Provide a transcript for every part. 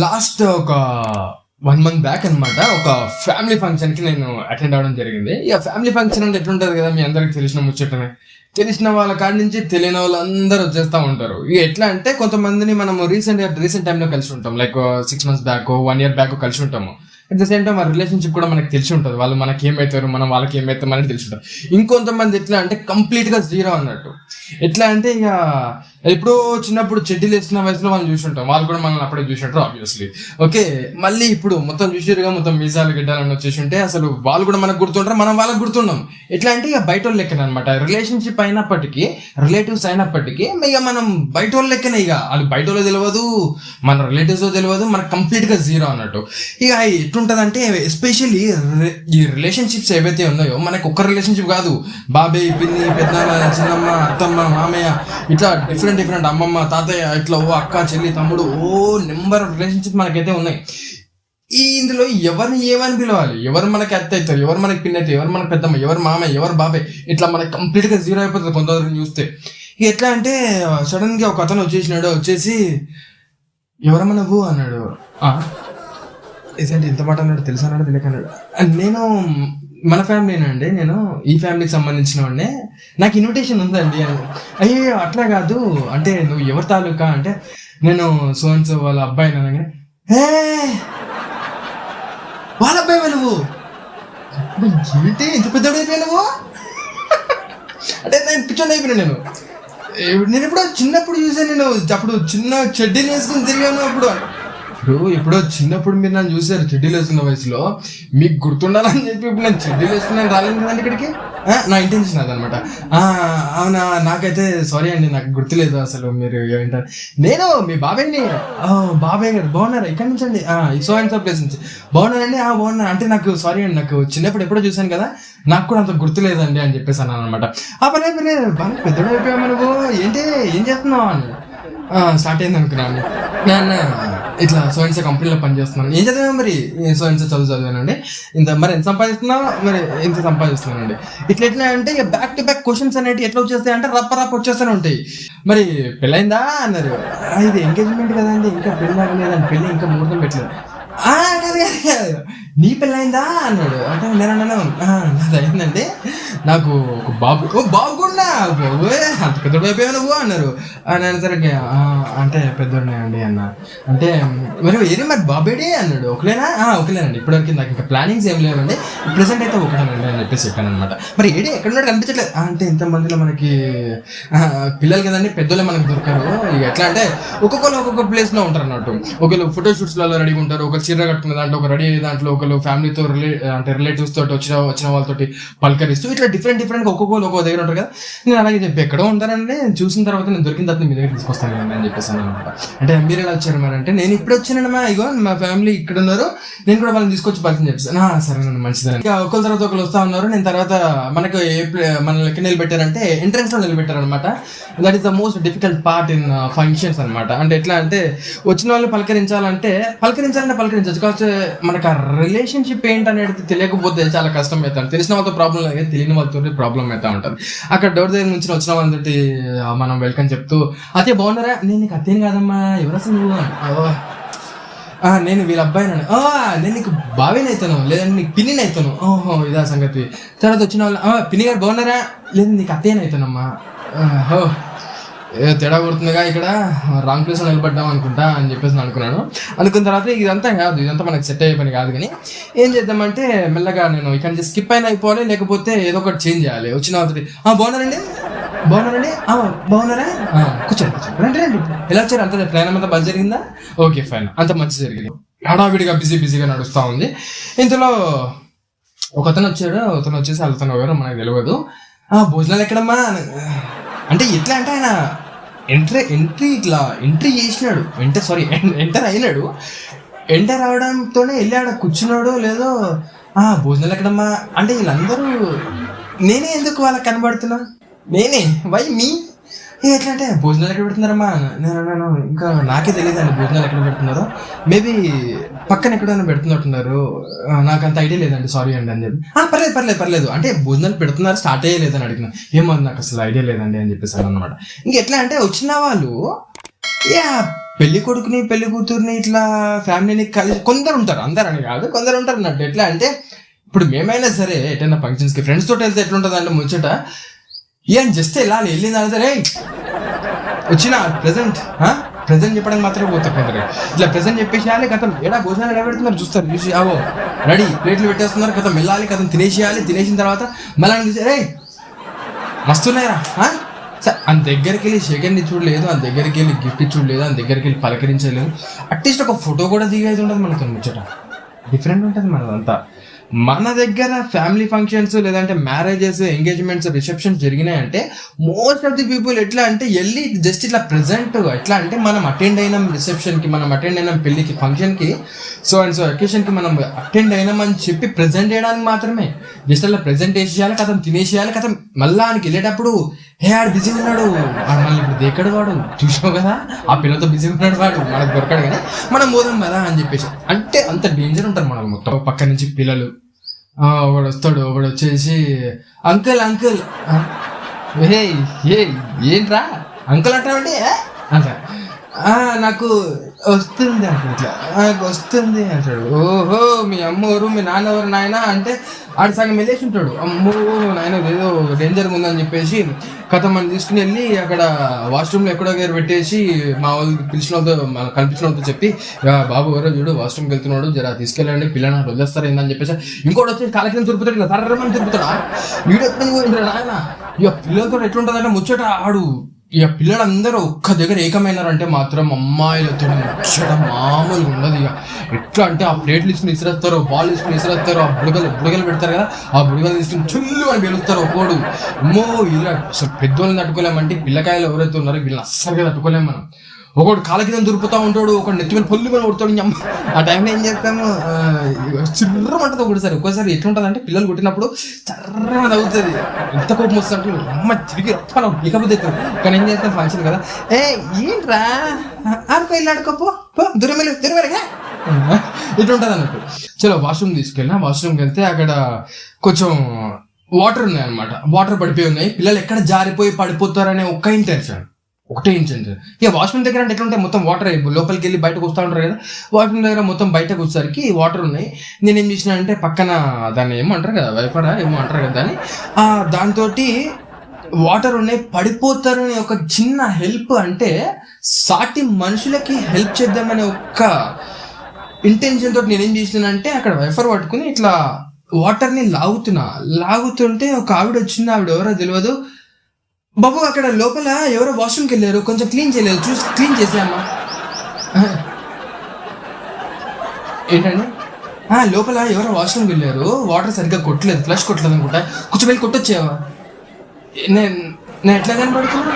Last ఒక 1 month back అనమాట ఒక ఫ్యామిలీ ఫంక్షన్ కి నేను అటెండ్ అవ్వడం జరిగింది. ఇక ఫ్యామిలీ ఫంక్షన్ అంటే ఎట్లుంటది కదా, మీ అందరికి తెలిసిన ముచ్చటమే. తెలిసిన వాళ్ళ కాడి నుంచి తెలియని వాళ్ళు అందరూ వచ్చేస్తా ఉంటారు. ఇక ఎట్లా అంటే కొంతమందిని మనం రీసెంట్ టైంలో కలిసి ఉంటాం, like 6 months back 1 year back కలిసి ఉంటాము. అట్ ద సేమ్ టైం ఆ రిలేషన్షిప్ కూడా మనకు తెలిసి ఉంటుంది, వాళ్ళు మనకి ఏమవుతారు, మనం వాళ్ళకి ఏమవుతాం అనేది తెలిసి ఉంటుంది. ఇంకొంతమంది ఎట్లా అంటే కంప్లీట్ గా జీరో అన్నట్టు. ఎట్లా అంటే ఇక ఎప్పుడో చిన్నప్పుడు చెడ్డీలు వేసిన వయసులో మనం చూసి ఉంటాం, వాళ్ళు కూడా మనల్ని అప్పుడే చూసి ఉంటారు ఆబ్వియస్లీ. ఓకే, మళ్ళీ ఇప్పుడు మొత్తం చూసిరుగా మొత్తం మీసాలు గిడ్డాలని వచ్చేసి ఉంటే అసలు వాళ్ళు కూడా మనకు గుర్తుంటారు, మనం వాళ్ళకి గుర్తున్నాం. ఎట్లా అంటే ఇక బయట వాళ్ళు లెక్కన అనమాట. రిలేషన్షిప్ అయినప్పటికీ, రిలేటివ్స్ అయినప్పటికీ ఇక మనం బయట వాళ్ళు లెక్కనే. ఇక వాళ్ళు బయట వాళ్ళు తెలియదు, మన రిలేటివ్స్ తెలియదు, మనకు కంప్లీట్ గా జీరో అన్నట్టు. ఇక ఎట్లుంటదంటే ఎస్పెషల్లీ ఈ రిలేషన్షిప్స్ ఏవైతే ఉన్నాయో, మనకు ఒక్క రిలేషన్షిప్ కాదు, బాబాయ్, పిన్ని, పెద్దనాన్న, చిన్నమ్మ, అత్తమ్మ, మామయ్య, ఇట్లా డిఫరెంట్ అమ్మమ్మ, తాతయ్య, ఇట్లా ఓ అక్క, చెల్లి, తమ్ముడు, ఓ నెంబర్ ఆఫ్ రిలేషన్షిప్ మనకైతే ఉన్నాయి. ఇందులో ఎవరిని ఏమని పిలవాలి, ఎవరు మనకి అత్త అవుతారు, ఎవరు మనకి పిన్ అవుతారు, ఎవరు మనకి పెద్దమ్మ, ఎవరు మామయ్య, ఎవరు బాబాయ్, ఇట్లా మనకి కంప్లీట్ గా జీరో అయిపోతుంది కొంతమందిని చూస్తే. ఎట్లా అంటే సడన్ గా ఒక అతను వచ్చేసి ఎవరమ్మా నువ్వు అన్నాడు. ఇదేంటి ఇంత మాట అన్నాడు, తెలుసా అన్నాడు, తెలియక అన్నాడు. నేను మన ఫ్యామిలీనండి, నేను ఈ ఫ్యామిలీకి సంబంధించిన వాడినే, నాకు ఇన్విటేషన్ ఉందండి అని. అయ్యో అట్లా కాదు అంటే నువ్వు ఎవరి తాలూకా అంటే, నేను సోన్సో వాళ్ళ అబ్బాయి అనగానే, వాళ్ళ అబ్బాయి నువ్వు ఏంటి ఇంత పెద్దవాడు అయిపోయా నువ్వు అంటే నేను పిచ్చోని అయిపోయినా. నేను ఎప్పుడో చిన్నప్పుడు చూసాను, నేను అప్పుడు చిన్న చెడ్డీలు వేసుకుని తిరిగాను. ఎప్పుడో చిన్నప్పుడు మీరు నన్ను చూసారు చెడ్డీలు వేసుకున్న వయసులో, మీకు గుర్తుండాలని చెప్పి ఇప్పుడు నేను చెడ్డీలు వేసుకున్నాను రాలేదు కదండి ఇక్కడికి. నా ఇంటెన్షన్ అదనమాట. అవునా, నాకైతే సారీ అండి, నాకు గుర్తులేదు అసలు మీరు ఏంటారు. నేను మీ బాబాయ్ని. బాబాయ్ గారు బాగున్నారా, ఇక్కడ నుంచి అండి, సో అండ్ సో ప్లేస్ నుంచి బాగున్నారండి. బాగున్నా అంటే నాకు సారీ అండి, నాకు చిన్నప్పుడు ఎప్పుడో చూసాను కదా, నాకు కూడా అంత గుర్తులేదండి అని చెప్పేసి అన్నాను అనమాట. పనే బాగా పెద్దడు అయిపోయాము, నువ్వు ఏంటి ఏం చేస్తున్నావు అని స్టార్ట్ అయింది అనుకున్నాను. నేను ఇట్లా సోయిన్సో కంపెనీలో పనిచేస్తున్నాను. ఏం చదివా మరి, సోయిన్సో చదివానండి. మరి ఎంత సంపాదిస్తున్నావు, మరి ఎంత సంపాదిస్తున్నానండి. ఎట్లా అంటే ఇక బ్యాక్ టు బ్యాక్ క్వశ్చన్స్ అనేవి ఎట్లా వచ్చేస్తాయి అంటే రప్ప వచ్చేస్తూనే ఉంటాయి. మరి పెళ్ళైందా అన్నారు. ఇది ఎంగేజ్మెంట్ కదండి, ఇంకా పెళ్ళి అవ్వలేదండి, పెళ్ళి ఇంకా ముహూర్తం పెట్టలేదు. నీ పెళ్ళైందా అన్నాడు. అంటే నేనన్నాను నాది అయిందండి, నాకు ఒక బాబు కూడా అంత పెద్దోడు అయిపోయావు నువ్వు అన్నారు. నేను సరే అంటే పెద్దోడినే అండి అన్న. అంటే మరి బాబేడే అన్నాడు. ఒకలేనండి, ఇప్పటివరకు నాకు ఇంకా ప్లానింగ్స్ ఏం లేవండి, ప్రెసెంట్ అయితే ఒకటేనండి అని చెప్పేసి చెప్పాను అనమాట. మరి ఎక్కడున్నాడు కనిపించట్లేదు అంటే ఇంతమందిలో మనకి పిల్లలు కదండి, పెద్దోళ్ళే మనకు దొరకరు. ఇక ఎట్లా అంటే ఒక్కొక్కరు ఒక్కొక్క ప్లేస్ లో ఉంటారు అన్నట్టు. ఒకళ్ళు ఫోటోషూట్స్ లలో రెడీగా ఉంటారు, ఒకరు చీర కట్టుకున్న దాంట్లో, ఒక రెడీ అయ్యే దాంట్లో, ఒకళ్ళు ఫ్యామిలీతో అంటే రిలేటివ్స్ తోటి వచ్చిన వాళ్ళతోటి పలకరిస్తూ ఇట్లా డిఫరెంట్ ఒక్కొక్కరు ఒక్కొక్క దగ్గర ఉంటారు కదా. నేను అలాగే చెప్పి ఎక్కడో ఉంటానండి, చూసిన తర్వాత నేను దొరికిన తర్వాత మీ దగ్గర తీసుకొస్తాను అని చెప్పేసాను అనమాట. అంటే మీరు ఎలా వచ్చారు మరి అంటే, నేను ఇప్పుడు వచ్చానమ్మా, ఇగో మా ఫ్యామిలీ ఇక్కడ ఉన్నారు, నేను కూడా వాళ్ళని తీసుకొచ్చి పరిచయం చెప్పేసాను. సరే నన్ను మంచిదని. ఒకళ్ళ తర్వాత ఒకళ్ళు వస్తా ఉన్నారు. నేను తర్వాత మనకు మనల్ని ఎక్కడ నిలబెట్టారంటే ఎంట్రన్స్ లో నిలబెట్టారు అనమాట. That is the most difficult part in functions అనమాట. అంటే ఎట్లా అంటే వచ్చిన వాళ్ళని పలకరించాలంటే పలకరించవచ్చు, కాకపోతే మనకు ఆ రిలేషన్షిప్ ఏంటనేది తెలియకపోతే చాలా కష్టం అవుతాం. తెలిసిన వాళ్ళతో ప్రాబ్లం లేదు, తెలియని వాళ్ళతో ప్రాబ్లం అవుతా ఉంటుంది. అక్కడ డోర్ దగ్గర నుంచి వచ్చిన వాళ్ళతోటి మనం వెల్కమ్ చెప్తూ, అదే బాగున్నారా, నేను నీకు అత్తేం కాదమ్మా, ఎవరు అసలు నువ్వు, నేను వీళ్ళ అబ్బాయినాను, నేను నీకు బావేని అవుతాను, లేదంటే నీకు పిన్నిని అవుతాను. ఓహో ఇదా సంగతి. తర్వాత వచ్చిన వాళ్ళు పిన్ని గారు బాగున్నారా, లేదు నీకు అత్తేని అవుతానమ్మా. తేడా కొడుతుందిగా, ఇక్కడ రాంగ్ ప్లేస్ లో నిలబడ్డాం అనుకుంటా అని చెప్పేసి అనుకున్న తర్వాత ఇదంతా కాదు, ఇదంతా మనకు సెట్ అయ్యే పని కాదు. కానీ ఏం చేద్దామంటే మెల్లగా నేను ఇక్కడ నుంచి స్కిప్ అయిపోవాలి, లేకపోతే ఏదో ఒకటి చేంజ్ చేయాలి. వచ్చిన వాళ్ళతో బాగున్నారండి బాగున్నారా, కూర్చోండి రండి ఎలా వచ్చారు, అంత ప్రయాణం అంతా బాగా జరిగిందా, ఓకే ఫైన్, అంత మంచి జరిగింది. హడావిడిగా బిజీగా నడుస్తూ ఉంది. ఇంతలో ఒక అతను వచ్చేసి వాళ్ళతో ఎవరో మనకు తెలియదు. భోజనాలు ఎక్కడమ్మా అంటే ఎట్లా అంటే ఆయన ఎంట్రీ చేసినాడు, ఎంటర్ అయినాడు. ఎంటర్ అవడంతోనే వెళ్ళాడు, కూర్చున్నాడు లేదో, భోజనాలు ఎక్కడమ్మా అంటే వీళ్ళందరూ నేనే ఎందుకు వాళ్ళకి కనబడుతున్నా, నేనే వై మీ ఎట్లా అంటే భోజనాలు ఎక్కడ పెడుతున్నారమ్మా. నేను ఇంకా నాకే తెలియదండి భోజనాలు ఎక్కడ పెడుతున్నారో, మేబీ పక్కన ఎక్కడైనా పెడుతున్నట్టున్నారు, నాకు అంత ఐడియా లేదండి, సారీ అండి అని చెప్పి. పర్లేదు అంటే భోజనాలు పెడుతున్నారు, స్టార్ట్ అయ్యలేదని అడిగిన. ఏమో నాకు అసలు ఐడియా లేదండి అని చెప్పేసాను అనమాట. ఇంకెట్లా అంటే వచ్చిన వాళ్ళు పెళ్లి కొడుకుని పెళ్లి కూతుర్ని ఇట్లా ఫ్యామిలీని కలిసి కొందరు ఉంటారు, అందరు అని కాదు, కొందరు ఉంటారు అన్నట్టు. ఎట్లా అంటే ఇప్పుడు మేమైనా సరే ఎటైనా ఫంక్షన్స్కి ఫ్రెండ్స్ తోటి వెళ్తే ఎట్లుంటుంది అంటే ముచ్చట, ఏం జస్ట్ వెళ్ళాలి, వెళ్ళింది అంటే రే వచ్చిన ప్రెసెంట్ చెప్పడానికి మాత్రమే పోతారు కొందరు. ఇట్లా ప్రెసెంట్ చెప్పేసేయాలి, కథం ఏడా భోజనాలు ఎలా పెడుతున్నారు చూస్తారు, చూసి అవో రెడీ ప్లేట్లు పెట్టేస్తున్నారు, కథం వెళ్ళాలి, కథం తినేసేయాలి, తినేసిన తర్వాత మళ్ళీ రే మస్తున్నాయిరా అని దగ్గరికి వెళ్ళి సెకండ్ చూడలేదు, అని దగ్గరికి వెళ్ళి గిఫ్ట్ చూడలేదు, అని దగ్గరికి వెళ్ళి పలకరించలేదు, అట్లీస్ట్ ఒక ఫోటో కూడా దిగేది ఉంటుంది మనతో ముచ్చట. డిఫరెంట్ ఉంటుంది మనదంతా. మన దగ్గర ఫ్యామిలీ ఫంక్షన్స్ లేదంటే మ్యారేజెస్, ఎంగేజ్మెంట్స్, రిసెప్షన్స్ జరిగినాయంటే మోస్ట్ ఆఫ్ ది పీపుల్ ఎట్లా అంటే వెళ్ళి జస్ట్ ఇట్లా ప్రెజెంట్ ఎట్లా అంటే మనం అటెండ్ అయినాం రిసెప్షన్కి, మనం అటెండ్ అయినాం పెళ్ళికి, ఫంక్షన్కి, సో అండ్ సో అకేషన్కి మనం అటెండ్ అయినామని చెప్పి ప్రెజెంట్ చేయడానికి మాత్రమే జస్ట్ అలా ప్రెజెంట్ వేసేయాలి, కథం తినేసేయాలి, కథం మళ్ళీ ఆయనకి వెళ్ళేటప్పుడు ఆడు బిజీ ఉన్నాడు, మళ్ళీ ఇప్పుడు దేక్కడు వాడు చూసావు కదా, ఆ పిల్లతో బిజీ ఉన్నాడు వాడు, మనకు దొరకడు కానీ మనం పోదాం కదా అని చెప్పేసి. అంటే అంత డేంజర్ ఉంటారు మనకు. మొత్తం పక్క నుంచి పిల్లలు ఒకడు వస్తాడు, ఒకడు వచ్చేసి అంకుల్ అంకుల్ ఏంట్రా అంకుల్ అంటావంటే అంట నాకు వస్తుంది అంట, ఇట్లా నాకు వస్తుంది అంటాడు. ఓహో మీ అమ్మ ఎవరు మీ నాన్న ఎవరు నాయన అంటే ఆడు సగం వెళ్ళేసి ఉంటాడు, అమ్మో నాయన ఏదో డేంజర్ ఉందని చెప్పేసి కథ మనం తీసుకుని వెళ్ళి అక్కడ వాష్రూమ్లో ఎక్కడో దగ్గర పెట్టేసి మా వాళ్ళు పిలిచిన కనిపించిన వాళ్ళతో చెప్పి బాబు ఎవరో చూడు వాష్రూమ్కి వెళ్తున్నాడు, జర తీసుకెళ్ళండి పిల్లని అక్కడ వదిలేస్తారు ఏందని చెప్పేసి. ఇంకోటి వచ్చి కాల కింద తిరుపుతాడు, ఇలా తర్రమని తిరుపుతాడా, వీడు ఎక్కడ నాయన ఇక పిల్లలతో ఎట్లుంటుందంటే ముచ్చట. ఆడు ఇక పిల్లలందరూ ఒక్క దగ్గర ఏకమైనారంటే మాత్రం అమ్మాయిలతో ముచ్చడం మామూలుగా ఉండదు. ఇక ఎట్లా అంటే ఆ ప్లేట్లు తీసుకుని ఇసిరేస్తారు, బాల్ తీసుకుని ఇసిరేస్తారు, ఆ బుడగలు పెడతారు కదా, ఆ బుడగలు తీసుకుని చుల్లు అని వెలుస్తారు ఒక్కోడు. అమ్మో ఇలా అసలు పెద్దోళ్ళని తట్టుకోలేమంటే పిల్లకాయలు ఎవరైతే ఉన్నారో వీళ్ళని అస్సలుగా తట్టుకోలేము మనం. ఒకడు కాల కింద దొరుకుతూ ఉంటాడు, ఒకటి నెత్తి మీద పొల్లు మీద కొడతాడు. ఆ టైంలో ఏం చేస్తాము, చిర్రమంటది ఒకటిసారి. ఒక్కోసారి ఎట్లుంటుంది అంటే పిల్లలు కొట్టినప్పుడు చర్రగా తగ్గుతుంది, ఎంత కోపం వస్తుంటే అమ్మ తిరిగి రప్పన ఇకపోతే. కానీ ఏం చేస్తాం ఫంక్షన్ కదా, ఏంట్రా ఆడుకో వెళ్ళి ఆడుకోపో దూరం ఇట్లుంటుంది అన్నట్టు. చలో వాష్రూమ్ తీసుకెళ్ళినా, వాష్రూమ్కి వెళ్తే అక్కడ కొంచెం వాటర్ ఉన్నాయి అనమాట, వాటర్ పడిపోయి ఉన్నాయి. పిల్లలు ఎక్కడ జారిపోయి పడిపోతారనే ఒకటే ఇంటెన్షన్. ఇక వాష్రూమ్ దగ్గర అంటే ఎట్లుంటాయి మొత్తం వాటర్ లోపలికి వెళ్ళి బయటకు వస్తూ ఉంటారు కదా, వాష్రూమ్ దగ్గర మొత్తం బయటకు వచ్చేసరికి వాటర్ ఉన్నాయి. నేనేం చేసిన అంటే పక్కన దాన్ని ఏమో అంటారు కదా, వైపరా ఏమో అంటారు కదా దాన్ని, దాంతో వాటర్ ఉన్నాయి పడిపోతారని ఒక చిన్న హెల్ప్, అంటే సాటి మనుషులకి హెల్ప్ చేద్దామనే ఒక్క ఇంటెన్షన్ తోటి నేనేం చేసినానంటే అక్కడ వైఫర్ పట్టుకుని ఇట్లా వాటర్ని లాగుతుంటే ఒక ఆవిడ వచ్చింది. ఆవిడ ఎవరో తెలియదు, బాబు అక్కడ లోపల ఎవరో వాష్రూమ్కి వెళ్ళారు, కొంచెం క్లీన్ చేయలేదు, చూసి క్లీన్ చేసామా ఏంటండి, లోపల ఎవరో వాష్రూమ్కి వెళ్ళారు, వాటర్ సరిగ్గా కొట్టలేదు, ఫ్లష్ కొట్టలేదు అనుకుంటా, కొంచెం వెళ్ళి కొట్టొచ్చావా. నేను ఎట్లా కనబడుతున్నా,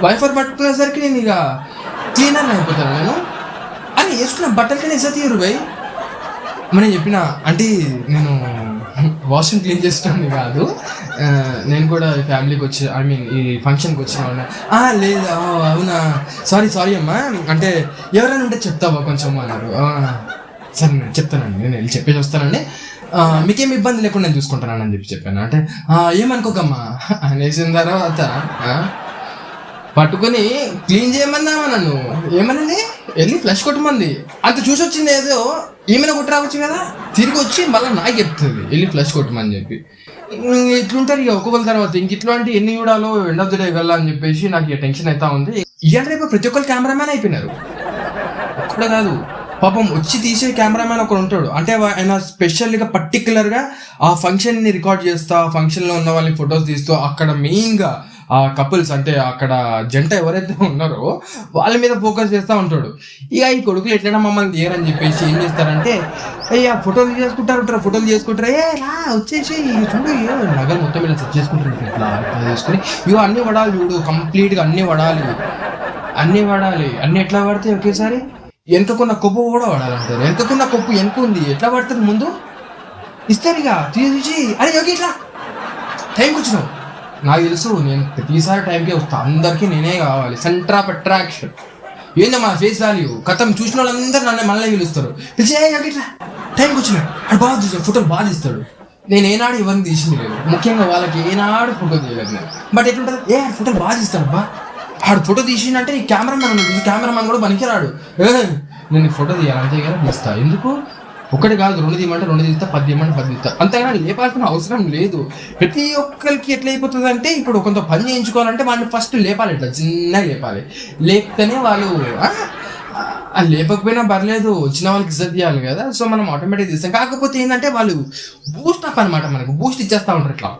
వైఫర్ పట్టుకునేసరికి నేను ఇక క్లీనర్ అయిపోతాను నేను. అని వేసుకున్న బట్టలకనే ఇసా తీయరు భయ్. మనం చెప్పిన అంటే నేను వాష్రూమ్ క్లీన్ చేస్తాను కాదు, నేను కూడా ఫ్యామిలీకి వచ్చి ఈ ఫంక్షన్కి వచ్చిన. లేదు అవునా సారీ అమ్మా, అంటే ఎవరైనా ఉంటే చెప్తావా కొంచెం అన్నారు. సరే నేను చెప్తానండి, నేను వెళ్ళి చెప్పేసి వస్తానండి, మీకేం ఇబ్బంది లేకుండా నేను చూసుకుంటానని చెప్పాను. అంటే ఏమనుకోకమ్మా అనేసిన తర్వాత పట్టుకొని క్లీన్ చేయమన్నామా నన్ను, ఏమనండి వెళ్ళి ఫ్లష్ కొట్టమంది. అంత చూసి వచ్చింది ఏదో ఏమైనా కొట్టి రావచ్చు కదా, తిరిగి వచ్చి మళ్ళీ నాకు చెప్తుంది వెళ్ళి ఫ్లష్ కొట్టమని చెప్పి. ఇట్లుంటారు ఇక ఒక్కొక్కరి తర్వాత ఇంక ఇట్లాంటి ఎన్ని చూడాలో ఎండ్ ఆఫ్ ది డే వెళ్ళా అని చెప్పేసి నాకు ఇక టెన్షన్ అవుతా ఉంది. ఇవాళ రేపు ప్రతి ఒక్కరు కెమెరామ్యాన్ అయిపోయినారు, ఒక్కడే కాదు పాపం వచ్చి తీసే కెమెరామ్యాన్ ఒకడు ఉంటాడు. అంటే ఆయన స్పెషల్గా పర్టికులర్గా ఆ ఫంక్షన్ని రికార్డ్ చేస్తా, ఆ ఫంక్షన్లో ఉన్న వాళ్ళని ఫొటోస్ తీస్తూ అక్కడ మెయిన్గా ఆ కపుల్స్ అంటే అక్కడ జంట ఎవరైతే ఉన్నారో వాళ్ళ మీద ఫోకస్ చేస్తూ ఉంటాడు. ఇక ఈ కొడుకులు ఎట్లైనా మమ్మల్ని తీయరని చెప్పేసి ఏం చేస్తారంటే ఫోటోలు చేసుకుంటారు, వచ్చేసి చూడు నగలు మొత్తం ఇలా సెట్ చేసుకుంటారు, ఇట్లా చేసుకుని ఇవి అన్ని వడాలి చూడు, కంప్లీట్గా అన్ని వడాలి అన్ని ఎట్లా పడితే ఒకేసారి వెనుకకున్న కొప్పు కూడా వాడాలంటారు. వెనుకకున్న కొప్పు వెనుక ఉంది ఎట్లా పడుతుంది ముందు ఇస్తారు, ఇక తీసి అరే యోగి ఇట్లా టైంకి వచ్చినావు. నాకు తెలుసు నేను ప్రతిసారి టైంకే వస్తా, అందరికీ నేనే కావాలి, సెంటర్ ఆఫ్ అట్రాక్షన్. ఏందమ్మా ఫేస్ వాల్యూ కథం, చూసిన వాళ్ళందరూ నన్ను మళ్ళీ పిలుస్తారు, పిలిచి యోగి ఇట్లా టైంకి వచ్చినా అది బాగా తీసాడు, ఫోటోలు బాగా తీస్తాడు. నేను ఏనాడు ఎవరిని తీసింది లేదు, ముఖ్యంగా వాళ్ళకి ఏనాడు ఫోటో తీయలేదు నేను. బట్ ఎట్లుంటుంది ఫోటోలు బాగా తీస్తాడు బా ఆడు ఫోటో తీసిండంటే ఈ కెమెరామెన్ ఈ కెమెరామెన్ కూడా పనికిరాడు. నేను ఫోటో తీయాలి అంతే కదా, తీస్తా. ఎందుకు ఒకటి కాదు, 2 తీయమంటే 2 తీస్తా, 10 తీయమంటే 10 తీస్తా. అంతేగాని లేపాల్సిన అవసరం లేదు. ప్రతి ఒక్కరికి ఎట్లా అయిపోతుంది అంటే, ఇప్పుడు కొంత పని చేయించుకోవాలంటే వాడిని ఫస్ట్ లేపాలి, ఇట్లా చిన్నగా లేపాలి. లేపితేనే వాళ్ళు లేపకపోయినా పర్లేదు, వచ్చిన వాళ్ళకి ఇజ్జత్ చేయాలి కదా. సో మనం ఆటోమేటిక్ తీస్తాం. కాకపోతే ఏంటంటే వాళ్ళు బూస్ట్ అప్ అనమాట, మనకు బూస్ట్ ఇచ్చేస్తా ఉంటారు. ఇట్లా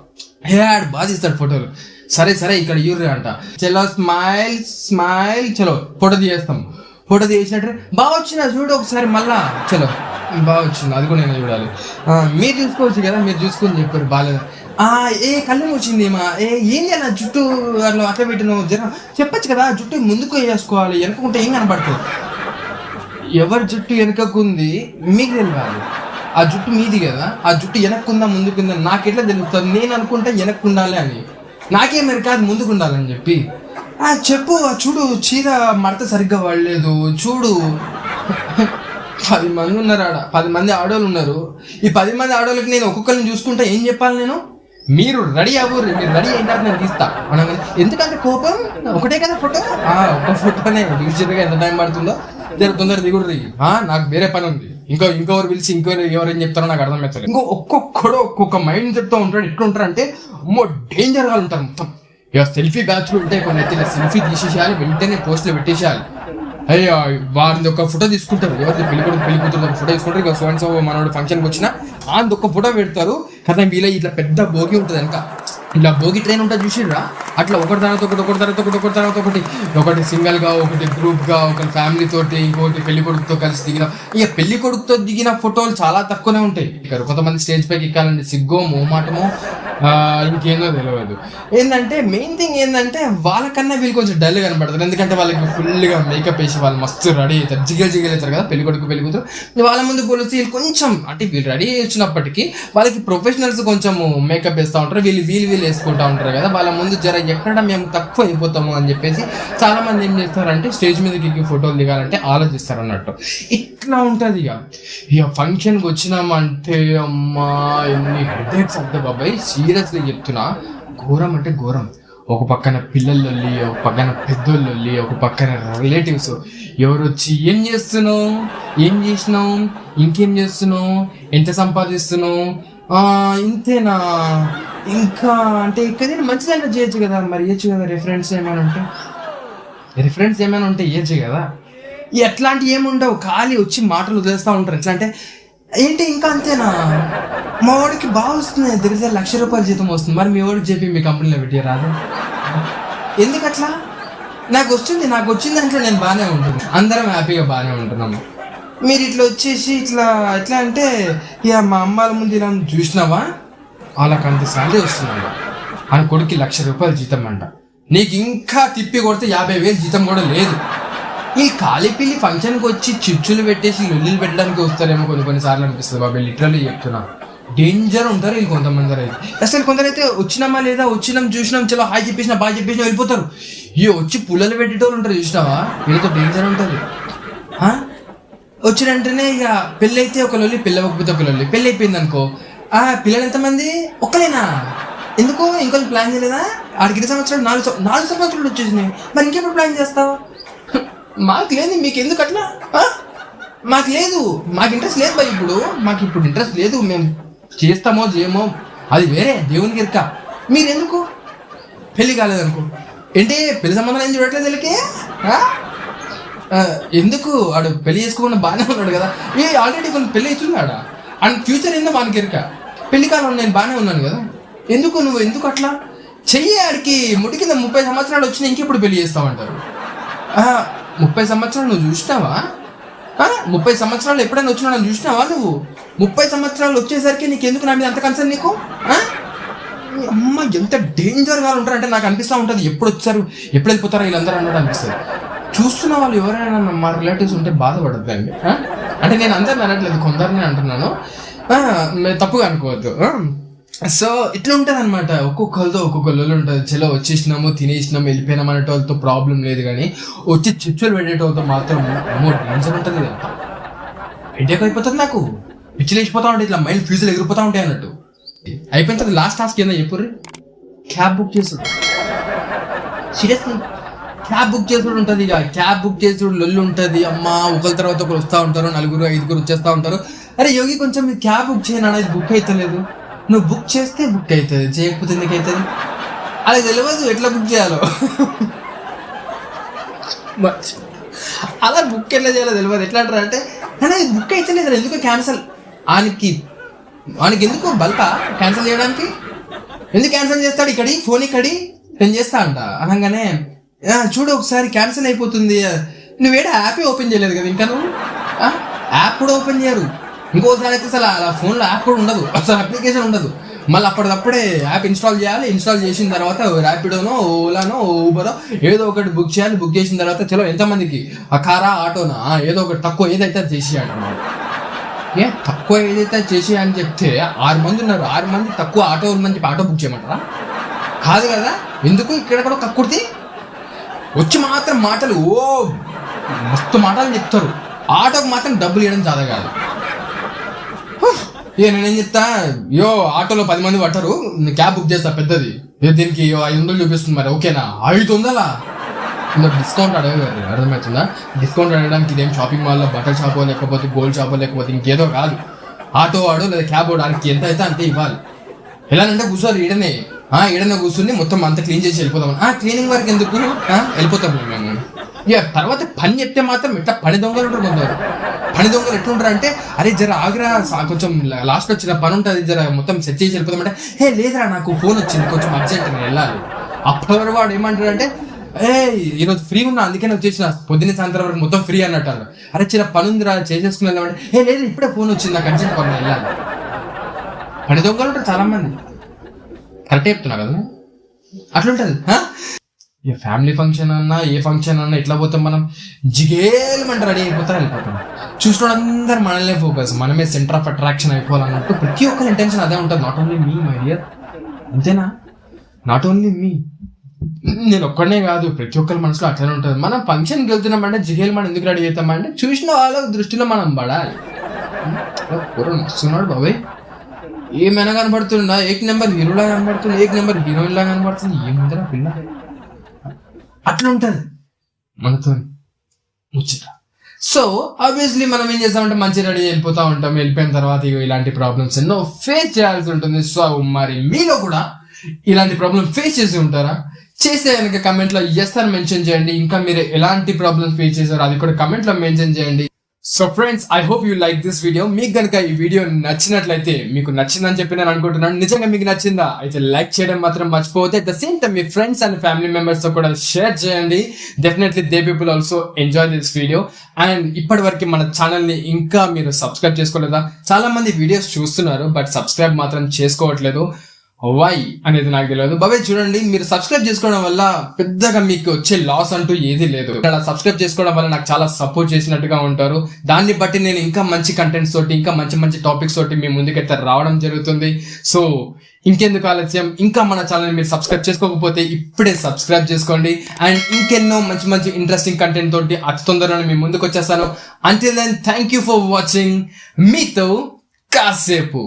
ఆడు బాగా తీస్తాడు ఫోటోలు. సరే సరే ఇక్కడ యూర్రి అంట, చలో స్మైల్ స్మైల్, చలో ఫోటో తీయేస్తాం. ఫోటో తీసినట్టు బాగా వచ్చినా చూడు ఒకసారి, మళ్ళా చలో బాగా వచ్చింది, అది కూడా నేను చూడాలి. మీరు చూసుకోవచ్చు కదా, మీరు చూసుకొని చెప్పారు బాగాలేదు. ఏ కళ్ళం వచ్చింది మా ఏంది అలా జుట్టు అట్లా అట్లా పెట్టిన జర చెప్పచ్చు కదా, జుట్టు ముందుకు వేసుకోవాలి, వెనకుంటే ఏం కనబడుతుంది. ఎవరి జుట్టు వెనకకుంది మీకు తెలియాలి. ఆ జుట్టు మీది కదా, ఆ జుట్టు వెనక్కుందా ముందుకుందా నాకెట్లా తెలుస్తుంది? నేను అనుకుంటా వెనక్కుండాలి అని, నాకే మరి కాదు ముందుకుండాలని చెప్పి. చెప్పు చూడు చీర మడత సరిగ్గా పడలేదు చూడు. 10 మంది ఉన్నారు ఆడ, 10 మంది ఆడవాళ్ళు ఉన్నారు. ఈ 10 మంది ఆడవాళ్ళకి నేను ఒక్కొక్కరిని చూసుకుంటా ఏం చెప్పాలి? నేను మీరు రెడీ అవ్వరు, మీరు రెడీ అయినాక నేను తీస్తా అనగానే ఎందుకంటే కోపం, ఒకటే కదా ఫోటో, ఒక ఫోటోనే యూజువల్గా ఎంత టైం పడుతుందో తొందర దిగుడు. నాకు వేరే పని ఉంది, ఇంకొకరు పిలిచి ఎవరేం చెప్తారో నాకు అర్థమవుతుంది. ఒక్కొక్కడు ఒక్కొక్క మైండ్ సెట్తో ఉంటాడు. ఎట్లుంటారు అంటే డేంజర్ గా ఉంటారు మొత్తం. ఇక సెల్ఫీ బ్యాచ్లు ఉంటాయి కొన్ని, అయితే సెల్ఫీ తీసేసేయాలి, వెంటనే పోస్ట్లో పెట్టేసేయాలి. అయ్యో వారిని ఒక ఫోటో తీసుకుంటారు, ఎవరిది పెళ్లి కూతురు ఫోటో తీసుకుంటారు. ఇక సో అండ్ సో మనోడు ఫంక్షన్కి వచ్చినా అది ఒక ఫోటో పెడతారు కదా. వీళ్ళ ఇట్లా పెద్ద భోగి ఉంటుంది వెనక, ఇలా భోగి ట్రైన్ ఉంటుంది చూసిర్రా, అట్లా ఒకటి తర్వాత ఒకటి సింగిల్ గా, ఒకటి గ్రూప్ గా, ఒకటి ఫ్యామిలీ తోటి, ఇంకోటి పెళ్లి కొడుకుతో కలిసి దిగిన. ఇక పెళ్లి కొడుకుతో దిగిన ఫోటోలు చాలా తక్కువనే ఉంటాయి. ఇక్కడ కొంతమంది స్టేజ్ పైకి ఎక్కాలంటే సిగ్గో మోమాటమో ఇంకేందో తెలియదు. ఏంటంటే మెయిన్ థింగ్ ఏంటంటే వాళ్ళకన్నా వీళ్ళు కొంచెం డల్ కనబడతారు. ఎందుకంటే వాళ్ళకి ఫుల్ గా మేకప్ వేసి వాళ్ళు మస్తు రెడీ అవుతారు, జిగలు అవుతారు కదా పెళ్లి కొడుకు పెళ్లి కూతురు. వాళ్ళ ముందు పోలిస్తే వీళ్ళు కొంచెం అంటే వీళ్ళు రెడీ వచ్చినప్పటికీ వాళ్ళకి ప్రొఫెషనల్స్ కొంచెం మేకప్ వేస్తూ ఉంటారు, వీళ్ళు వేసుకుంటా ఉంటారు కదా. వాళ్ళ ముందు జర ఎక్కడ మేము తక్కువ అయిపోతాము అని చెప్పేసి చాలా మంది ఏం చేస్తారంటే స్టేజ్ మీదకి ఎక్కి ఫోటోలు దిగాలంటే ఆలోచిస్తారు అన్నట్టు. ఇట్లా ఉంటుంది. ఇక ఫంక్షన్కి వచ్చినామంటే అమ్మా ఎన్ని హెడేక్స్ అంటే బాబాయ్, సీరియస్గా చెప్తున్నా, ఘోరం అంటే ఘోరం. ఒక పక్కన పిల్లలొల్లి, ఒక పక్కన పెద్దోళ్ళొల్లి, ఒక పక్కన రిలేటివ్స్ ఎవరు వచ్చి ఏం చేస్తున్నావు, ఏం చేసినావు, ఇంకేం చేస్తున్నావు, ఎంత సంపాదిస్తున్నావు, ఇంతేనా, ఇంకా అంటే ఇక్కడ మంచిదంటే చేయొచ్చు కదా, మరి ఇవ్వచ్చు కదా. రిఫరెన్స్ ఏమైనా ఉంటే ఇవ్వచ్చు కదా. ఎట్లాంటి ఏముండవు, ఖాళీ వచ్చి మాటలు వదిలేస్తూ ఉంటారు. ఎట్లా అంటే ఏంటి ఇంకా అంతేనా, మా వాడికి బాగా వస్తుంది, దగ్గర ₹1,00,000 జీతం వస్తుంది, మరి మీ వాడికి చెప్పి మీ కంపెనీలో పెట్టి రాదు ఎందుకు అట్లా? నాకు వచ్చింది అంటే నేను బాగానే ఉంటుంది, అందరం హ్యాపీగా బాగానే ఉంటున్నాము. మీరు ఇట్లా వచ్చేసి ఇట్లా ఎట్లా అంటే ఇక మా అమ్మాల ముందు ఇలా చూసినావా, వాళ్ళకి అంత శాలరీ వస్తున్నాడు, ఆయన కొడుకు ₹1,00,000 జీతం అంట, నీకు ఇంకా తిప్పి కొడితే 50,000 జీతం కూడా లేదు. ఈ ఖాళీ పిల్లి ఫంక్షన్కి వచ్చి చిచ్చులు పెట్టేసి లొల్లిలు పెట్టడానికి వస్తారేమో కొన్నిసార్లు అనిపిస్తుంది బాబాయ్, లిటరల్లీ చెప్తున్నా. డేంజర్ ఉంటారు వీళ్ళు కొంతమంది అయితే. అసలు కొందరైతే వచ్చినామా లేదా, వచ్చినాం చూసినాం చలో హాయ్ చెప్పేసినా బాగా చెప్పేసినా వెళ్ళిపోతారు. వచ్చి పుల్లలు పెట్టేటోళ్ళు ఉంటారు చూసినావా, వీళ్ళతో డేంజర్ ఉంటుంది. వచ్చినంటేనే ఇక పెళ్ళి అయితే ఒక లొల్లి, పెళ్ళి అవ్వకపోతే ఒక లొల్లి. పెళ్ళి అయిపోయింది అనుకో, పిల్లలు ఎంతమంది, ఒక్కలేనా, ఎందుకో ఇంకొకరు ప్లాన్ చేయలేదా, ఆడికి 2 సంవత్సరాలు 4 సంవత్సరాలు వచ్చేసినాయి, మరి ఇంకెప్పుడు ప్లాన్ చేస్తావు? మాకు లేదు, మీకు ఎందుకు అట్లా? మాకు లేదు, మాకు ఇంట్రెస్ట్ లేదు బాయ్, మాకు ఇప్పుడు ఇంట్రెస్ట్ లేదు, మేము చేస్తామో చేయమో అది వేరే దేవునికి ఎరక. మీరెందుకు పెళ్ళి కాలేదనుకో ఏంటి పెళ్లి సంబంధం ఏం చూడట్లేదు వీళ్ళకి, ఎందుకు వాడు పెళ్లి చేసుకోకుండా బాగానే ఉన్నాడు కదా, ఆల్రెడీ కొన్ని పెళ్లి అవుతున్నాడా అండ్ ఫ్యూచర్ ఏందో మనకి ఎరక. పెళ్లి కాలం నేను బాగానే ఉన్నాను కదా, నువ్వు ఎందుకు అట్లా చెయ్యి, ఆడికి ముడి కింద 30 సంవత్సరాలు వచ్చినా ఇంకెప్పుడు పెళ్లి చేస్తామంటారు. 30 సంవత్సరాలు నువ్వు చూసినావా, 30 సంవత్సరాలు ఎప్పుడైనా వచ్చినా నన్ను చూసినావా నువ్వు? 30 సంవత్సరాలు వచ్చేసరికి నీకు ఎందుకు నా మీద అంత కన్సర్న్ నీకు? అమ్మ ఎంత డేంజర్గా ఉంటారంటే నాకు అనిపిస్తూ ఉంటుంది, ఎప్పుడు వచ్చారు ఎప్పుడు వెళ్ళిపోతారో వీళ్ళందరూ అన్నట్టు అనిపిస్తుంది. చూస్తున్న వాళ్ళు ఎవరైనా మా రిలేటివ్స్ ఉంటే బాధపడద్దండి. అంటే నేను అందరిని అనట్లేదు, కొందరిని అంటున్నాను, తప్పుగా అనుకోవద్దు. సో ఇట్లా ఉంటుంది అనమాట, ఒక్కొక్కరితో ఒక్కొక్కళ్ళు ఉంటుంది. చలో వచ్చేసినాము తినేసినాము వెళ్ళిపోయినాం అనేట వాళ్ళతో ప్రాబ్లం లేదు, కానీ వచ్చి చిచ్చులు పెట్టేటోళ్ళతో మాత్రం డేంజర్ ఉంటుంది. ఇదంతా హెడేక్ అయిపోతుంది, నాకు పిచ్చిలు వేసిపోతా ఉంటాయి, ఇట్లా మైండ్ ఫ్యూజులు ఎగిరిపోతా ఉంటాయి అన్నట్టు. అయిపోయిన తర్వాత లాస్ట్ టాస్క్ ఏందో చెప్పుర్రి, క్యాబ్ బుక్ చేస్తాడు. సీరియస్లీ క్యాబ్ బుక్ చేసుడు ఉంటుంది, ఇక క్యాబ్ బుక్ చేసుడు లొల్లు ఉంటుంది. అమ్మ ఒకరి తర్వాత ఒకరు వస్తూ ఉంటారు, 4-5 వచ్చేస్తూ ఉంటారు. అరే యోగి కొంచెం క్యాబ్ బుక్ చేయను అనేది బుక్ అవుతలేదు. నువ్వు బుక్ చేస్తే బుక్ అవుతుంది, చేయకపోతే ఎందుకు అవుతుంది? అది తెలియదు ఎట్లా బుక్ చేయాలో. అలా బుక్ ఎట్లా చేయాలో తెలియదు. ఎట్లా అంటారు అంటే అనేది బుక్ అయితే లేదు, ఎందుకు క్యాన్సల్ ఆయనకి ఎందుకు బల్పా క్యాన్సిల్ చేయడానికి? ఎందుకు క్యాన్సిల్ చేస్తాడు? ఇక్కడి ఫోన్ ఇక్కడి నేను చేస్తా అంట అనగానే చూడు ఒకసారి క్యాన్సిల్ అయిపోతుంది. నువ్వేడా యాప్ ఓపెన్ చేయలేదు కదా ఇంకా, నువ్వు యాప్ కూడా ఓపెన్ చేయరు. ఇంకోసారి అయితే అసలు ఆ ఫోన్లో యాప్ కూడా ఉండదు, అసలు అప్లికేషన్ ఉండదు. మళ్ళీ అప్పటికప్పుడే యాప్ ఇన్స్టాల్ చేయాలి. ఇన్స్టాల్ చేసిన తర్వాత ర్యాపిడోనో ఓలానో ఊబరో ఏదో ఒకటి బుక్ చేయాలి. బుక్ చేసిన తర్వాత చలో ఎంతమందికి ఆ కారా ఆటోనా ఏదో ఒకటి తక్కువ ఏదైతే చేసేయాలి అన్నమాట. తక్కువ ఏదైతే చేసేయ అని చెప్తే 6 మంది ఉన్నారు, 6 మంది తక్కువ ఆటో ఉందని చెప్పి ఆటో బుక్ చేయమంటారా? కాదు కదా. ఎందుకు ఇక్కడ కూడా కక్కుర్తి వచ్చి మాత్రం మాటలు మస్తు మాటలు చెప్తారు. ఆటోకి మాత్రం డబ్బులు ఇవ్వడం చాలా కాదు. నేనేం చెప్తా, ఆటోలో 10 మంది పట్టారు, క్యాబ్ బుక్ చేస్తా పెద్దది, దీనికి 500 చూపిస్తుంది. మరి ఓకేనా? 500 డిస్కౌంట్ అడగారు, అర్థమవుతుందా? డిస్కౌంట్ అడగడానికి ఇదేం షాపింగ్ మాల్లో బట్టల షాపో లేకపోతే గోల్డ్ షాపో లేకపోతే ఇంకేదో కాదు. ఆటో వాడు లేదా క్యాబ్ వాడు ఆయనకి ఎంత అయితే అంతే ఇవ్వాలి. ఎలానంటే కూర్చోరు ఈడనే కూర్చుని మొత్తం అంతా క్లీన్ చేసి వెళ్ళిపోతాం. క్లీనింగ్ వర్క్ ఎందుకు వెళ్ళిపోతాం మేము. తర్వాత పని చెప్తే మాత్రం ఇట్లా పని దొంగలు ఉంటారు కొందరు. పని దొంగలు ఎట్లుంటారు అంటే, అరే జర ఆగ్రా కొంచెం లాస్ట్ వచ్చిన పని ఉంటుంది, జర మొత్తం సెట్ చేసి వెళ్ళిపోతామంటే, లేదురా నాకు ఫోన్ వచ్చింది కొంచెం అర్జెంట్ నేను వెళ్ళాలి. అప్పటి వాడు ఏమంటాడు అంటే, ఈరోజు ఫ్రీ ఉన్నా అందుకనే వచ్చేసిన, పొద్దున్న సాయంత్రం వరకు మొత్తం ఫ్రీ అన్నట్టు. అరే చిన్న పని ఉందిరా చేసేసుకుని వెళ్ళామంటే, లేదు ఇప్పుడే ఫోన్ వచ్చింది నాకు అర్జెంట్ పని వెళ్ళాలి. పని దొంగలు ఉంటారు చాలా మంది. కరెక్ట్ చెప్తున్నా కదా? అట్లుంటది. ఫ్యామిలీ ఫంక్షన్ అన్నా ఏ ఫంక్షన్ అన్నా ఎట్లా పోతాం మనం, జిగేలమంటే రెడీ వెళ్ళిపోతాం. చూసిన అందరు మనల్నే ఫోకస్, మనమే సెంటర్ ఆఫ్ అట్రాక్షన్ అయిపోవాలన్నట్టు ప్రతి ఒక్కరి ఇంటెన్షన్ అదే ఉంటుంది. Not only me my dear, అంతేనా? నాట్ ఓన్లీ మీ, నేను ఒక్కడనే కాదు, ప్రతి ఒక్కరి మనసులో అట్లనే ఉంటుంది. మనం ఫంక్షన్కి వెళ్తున్నామంటే జిగేలు మనం ఎందుకు రెడీ అవుతామంటే చూసిన వాళ్ళ దృష్టిలో మనం పడాలి. వస్తున్నాడు బాబాయ్, ఏమైనా కనబడుతుందా? 1 నెంబర్ హీరోలా కనబడుతుంది, 1 నెంబర్ హీరోయిన్ లా కనబడుతుంది. ఏముందిరా పిల్ల, అట్లుంటది మనతో ముచ్చట. సో ఆబ్వియస్లీ మనం ఏం చేస్తామంటే మంచి రెడీ వెళ్ళిపోతా ఉంటాం. వెళ్ళిపోయిన తర్వాత ఇలాంటి ప్రాబ్లమ్స్ ఎన్నో ఫేస్ చేయాల్సి ఉంటుంది. సో మరి మీలో కూడా ఇలాంటి ప్రాబ్లమ్ ఫేస్ చేసి ఉంటారా? చేస్తే కనుక కమెంట్ లో ఎస్ అని మెన్షన్ చేయండి. ఇంకా మీరు ఎలాంటి ప్రాబ్లమ్స్ ఫేస్ చేశారో అది కూడా కమెంట్ లో మెన్షన్ చేయండి. So friends, I hope you like this video. మీకు కనుక ఈ వీడియో నచ్చినట్లయితే, మీకు నచ్చిందని చెప్పి నేను అనుకుంటున్నాను, నిజంగా మీకు నచ్చిందా అయితే లైక్ చేయడం మాత్రం మర్చిపోతే. At the same time me friends and family members తో కూడా షేర్ చేయండి. Definitely they people also enjoy this video. And ఇప్పటి వరకు మన ఛానల్ ని ఇంకా మీరు సబ్స్క్రైబ్ చేసుకోలేదా? చాలా మంది వీడియోస్ చూస్తున్నారు బట్ సబ్స్క్రైబ్ మాత్రం చేసుకోవట్లేదు. వై అనేది నాకు తెలియదు. బాబాయ్ చూడండి, మీరు సబ్స్క్రైబ్ చేసుకోవడం వల్ల పెద్దగా మీకు వచ్చే లాస్ అంటూ ఏది లేదు. ఇక్కడ సబ్స్క్రైబ్ చేసుకోవడం వల్ల నాకు చాలా సపోర్ట్ చేసినట్టుగా ఉంటారు. దాన్ని బట్టి నేను ఇంకా మంచి కంటెంట్స్ తోటి, ఇంకా మంచి టాపిక్స్ తోటి మీ ముందుకైతే రావడం జరుగుతుంది. సో ఇంకెందుకు ఆలస్యం, ఇంకా మన ఛానల్ మీరు సబ్స్క్రైబ్ చేసుకోకపోతే ఇప్పుడే సబ్స్క్రైబ్ చేసుకోండి. అండ్ ఇంకెన్నో మంచి ఇంట్రెస్టింగ్ కంటెంట్ తోటి అతి తొందరగా మీ ముందుకు వచ్చేస్తాను. Until then thank you for watching. మీతో కాసేపు.